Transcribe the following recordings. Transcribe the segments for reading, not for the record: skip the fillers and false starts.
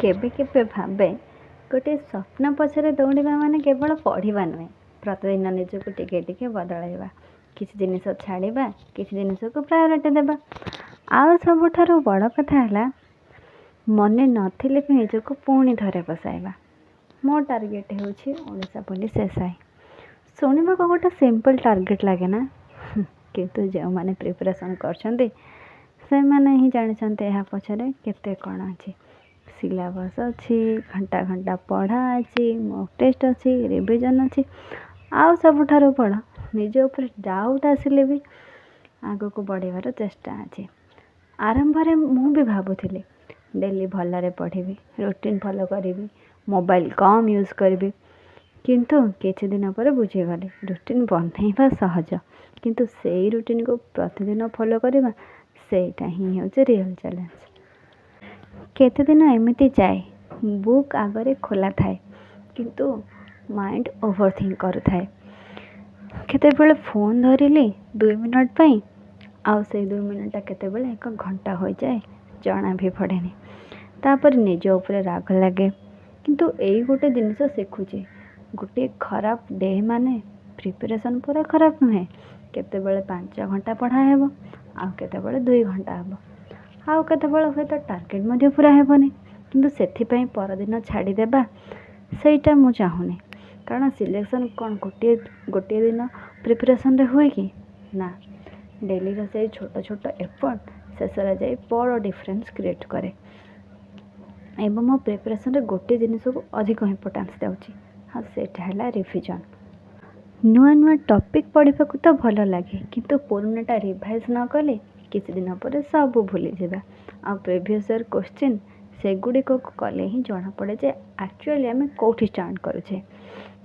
କେବେ କେବେ ଭାବେ ଗୋଟିଏ ସ୍ୱପ୍ନ ପଛରେ ଦୌଡ଼ିବା ମାନେ କେବଳ ପଢ଼ିବା ନୁହେଁ, ପ୍ରତିଦିନ ନିଜକୁ ଟିକେ ଟିକେ ବଦଳାଇବା, କିଛି ଜିନିଷ ଛାଡ଼ିବା, କିଛି ଜିନିଷକୁ ପ୍ରାୟୋରିଟି ଦେବା। ଆଉ ସବୁଠାରୁ ବଡ଼ କଥା ହେଲା ମନେ ନଥିଲେ ବି ନିଜକୁ ପୁଣି ଥରେ ବସାଇବା। ମୋ ଟାର୍ଗେଟ୍ ହେଉଛି ଓଡ଼ିଶା ପୋଲିସ SI। ଶୁଣିବାକୁ ଗୋଟେ ସିମ୍ପଲ୍ ଟାର୍ଗେଟ୍ ଲାଗେ ନା, କିନ୍ତୁ ଯେଉଁମାନେ ପ୍ରିପାରେସନ୍ କରୁଛନ୍ତି ସେମାନେ ହିଁ ଜାଣିଛନ୍ତି ଏହା ପଛରେ କେତେ କ'ଣ ଅଛି। ସିଲାବସ୍ ଅଛି, ଘଣ୍ଟା ଘଣ୍ଟା ପଢ଼ା ଅଛି, ମକ୍ ଟେଷ୍ଟ ଅଛି, ରିଭିଜନ୍ ଅଛି, ଆଉ ସବୁଠାରୁ ବଡ଼ ନିଜ ଉପରେ ଡାଉଟ୍ ଆସିଲେ ବି ଆଗକୁ ବଢ଼ିବାର ଚେଷ୍ଟା ଅଛି। ଆରମ୍ଭରେ ମୁଁ ବି ଭାବୁଥିଲି ଡେଲି ଭଲରେ ପଢ଼ିବି, ରୁଟିନ୍ ଫଲୋ କରିବି, ମୋବାଇଲ୍ କମ୍ ୟୁଜ୍ କରିବି, କିନ୍ତୁ କିଛି ଦିନ ପରେ ବୁଝିଗଲି ରୁଟିନ୍ ବନେଇବା ସହଜ, କିନ୍ତୁ ସେଇ ରୁଟିନ୍କୁ ପ୍ରତିଦିନ ଫଲୋ କରିବା ସେଇଟା ହିଁ ହେଉଛି ରିଅଲ୍ ଚ୍ୟାଲେଞ୍ଜ। କେତେଦିନ ଏମିତି ଯାଏ ବୁକ୍ ଆଗରେ ଖୋଲା ଥାଏ କିନ୍ତୁ ମାଇଣ୍ଡ ଓଭରଥିଙ୍କ କରୁଥାଏ। କେତେବେଳେ ଫୋନ୍ ଧରିଲି 2 ମିନିଟ୍ ପାଇଁ, ଆଉ ସେଇ 2 ମିନିଟ୍ଟା କେତେବେଳେ 1 ଘଣ୍ଟା ହୋଇଯାଏ ଜଣା ବି ପଡ଼େନି। ତାପରେ ନିଜ ଉପରେ ରାଗ ଲାଗେ, କିନ୍ତୁ ଏଇ ଗୋଟେ ଜିନିଷ ଶିଖୁଛି, ଗୋଟିଏ ଖରାପ ଡେ ମାନେ ପ୍ରିପାରେସନ୍ ପୁରା ଖରାପ ନୁହେଁ। କେତେବେଳେ 5 ଘଣ୍ଟା ପଢ଼ା ହେବ, ଆଉ କେତେବେଳେ 2 ଘଣ୍ଟା ହେବ, ଆଉ କେତେବେଳେ ହୁଏତ ଟାର୍ଗେଟ୍ ମଧ୍ୟ ପୁରା ହେବନି, କିନ୍ତୁ ସେଥିପାଇଁ ପରଦିନ ଛାଡ଼ିଦେବା ସେଇଟା ମୁଁ ଚାହୁଁନି। କାରଣ ସିଲେକ୍ସନ୍ କ'ଣ ଗୋଟିଏ ଦିନ ପ୍ରିପାରେସନ୍ରେ ହୁଏ କି ନା, ଡେଲିର ସେଇ ଛୋଟ ଛୋଟ ଏଫର୍ଟ ଶେଷରେ ଯାଇ ବଡ଼ ଡିଫରେନ୍ସ କ୍ରିଏଟ୍ କରେ। ଏବଂ ମୋ ପ୍ରିପାରେସନ୍ରେ ଗୋଟିଏ ଜିନିଷକୁ ଅଧିକ ଇମ୍ପୋର୍ଟାନ୍ସ ଦେଉଛି, ଆଉ ସେଇଟା ହେଲା ରିଭିଜନ୍। ନୂଆ ନୂଆ ଟପିକ୍ ପଢ଼ିବାକୁ ତ ଭଲ ଲାଗେ, କିନ୍ତୁ ପୁରୁଣାଟା ରିଭାଇଜ୍ ନ କଲେ କିଛି ଦିନ ପରେ ସବୁ ଭୁଲିଯିବା। ଆଉ ପ୍ରିଭିୟସ୍ ଇୟର୍ କୋଶ୍ଚିନ୍ ସେଗୁଡ଼ିକକୁ କଲେ ହିଁ ଜଣାପଡ଼େ ଯେ ଆକ୍ଚୁଆଲି ଆମେ କେଉଁଠି ଷ୍ଟାଣ୍ଡ କରୁଛେ,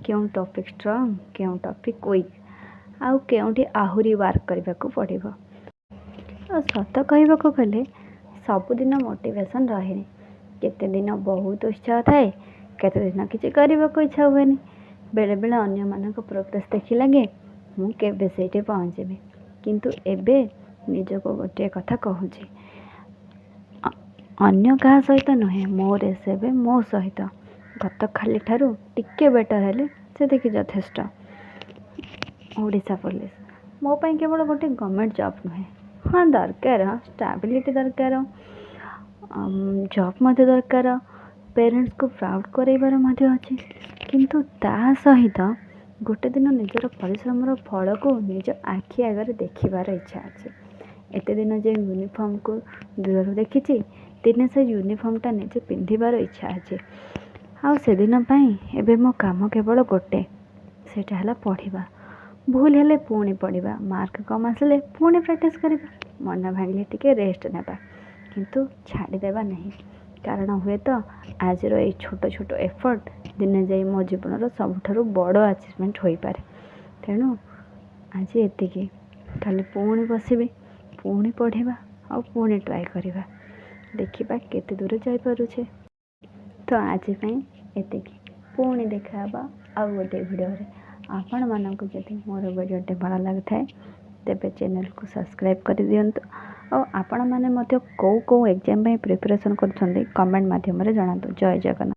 କେଉଁ ଟପିକ୍ ଷ୍ଟ୍ରଙ୍ଗ, କେଉଁ ଟପିକ୍ ୱିକ୍, ଆଉ କେଉଁଠି ଆହୁରି ୱାର୍କ କରିବାକୁ ପଡ଼ିବ। ଆଉ ସତ କହିବାକୁ ଗଲେ ସବୁଦିନ ମୋଟିଭେସନ୍ ରହେନି। କେତେ ଦିନ ବହୁତ ଉତ୍ସାହ ଥାଏ, କେତେ ଦିନ କିଛି କରିବାକୁ ଇଚ୍ଛା ହୁଏନି। ବେଳେବେଳେ ଅନ୍ୟମାନଙ୍କ ପ୍ରୋଗ୍ରେସ୍ ଦେଖି ଲାଗେ ମୁଁ କେବେ ସେଇଠି ପହଞ୍ଚିବି, କିନ୍ତୁ ଏବେ ନିଜକୁ ଗୋଟିଏ କଥା କହୁଛି, ଅନ୍ୟ କାହା ସହିତ ନୁହେଁ, ମୋ ରେସ୍ ଏବେ ମୋ ସହିତ। ଗତକାଲି ଠାରୁ ଟିକେ ବେଟର୍ ହେଲେ ସେତିକି ଯଥେଷ୍ଟ। ଓଡ଼ିଶା ପୋଲିସ ମୋ ପାଇଁ କେବଳ ଗୋଟେ ଗଭର୍ଣ୍ଣମେଣ୍ଟ ଜବ୍ ନୁହେଁ, ହଁ ଦରକାର, ଷ୍ଟାବିଲିଟି ଦରକାର, ଜବ୍ ମଧ୍ୟ ଦରକାର, ପେରେଣ୍ଟସ୍କୁ ପ୍ରାଉଡ଼୍ କରାଇବାର ମଧ୍ୟ ଅଛି, କିନ୍ତୁ ତା ସହିତ ଗୋଟେ ଦିନ ନିଜର ପରିଶ୍ରମର ଫଳକୁ ନିଜ ଆଖି ଆଗରେ ଦେଖିବାର ଇଚ୍ଛା ଅଛି। ଏତେ ଦିନ ଯେ ୟୁନିଫର୍ମକୁ ଦୂରରୁ ଦେଖିଛି, ଦିନେ ସେ ୟୁନିଫର୍ମଟା ନିଜେ ପିନ୍ଧିବାର ଇଚ୍ଛା ଅଛି। ଆଉ ସେଦିନ ପାଇଁ ଏବେ ମୋ କାମ କେବଳ ଗୋଟେ, ସେଇଟା ହେଲା ପଢ଼ିବା। ଭୁଲ ହେଲେ ପୁଣି ପଢ଼ିବା, ମାର୍କ କମ୍ ଆସିଲେ ପୁଣି ପ୍ରାକ୍ଟିସ୍ କରିବା, ମନ ଭାଙ୍ଗିଲେ ଟିକେ ରେଷ୍ଟ ନେବା, କିନ୍ତୁ ଛାଡ଼ିଦେବା ନାହିଁ। କାରଣ ହୁଏତ ଆଜିର ଏଇ ଛୋଟ ଛୋଟ ଏଫର୍ଟ ଦିନେ ଯାଇ ମୋ ଜୀବନର ସବୁଠାରୁ ବଡ଼ ଆଚିଭମେଣ୍ଟ ହୋଇପାରେ। ତେଣୁ ଆଜି ଏତିକି, କାଲି ପୁଣି ବସିବି, ପୁଣି ପଢ଼ିବା, ଆଉ ପୁଣି ଟ୍ରାଏ କରିବା, ଦେଖିବା କେତେ ଦୂର ଯାଇପାରୁଛେ। ତ ଆଜି ପାଇଁ ଏତିକି, ପୁଣି ଦେଖା ହେବା ଆଉ ଗୋଟିଏ ଭିଡ଼ିଓରେ। ଆପଣମାନଙ୍କୁ ଯଦି ମୋର ଭିଡ଼ିଓଟି ଭଲ ଲାଗୁଥାଏ ତେବେ ଚ୍ୟାନେଲକୁ ସବସ୍କ୍ରାଇବ୍ କରିଦିଅନ୍ତୁ, ଆଉ ଆପଣମାନେ ମଧ୍ୟ କେଉଁ ଏକ୍ଜାମ୍ ପାଇଁ ପ୍ରିପାରେସନ୍ କରୁଛନ୍ତି କମେଣ୍ଟ ମାଧ୍ୟମରେ ଜଣାନ୍ତୁ। ଜୟ ଜଗନ୍ନାଥ।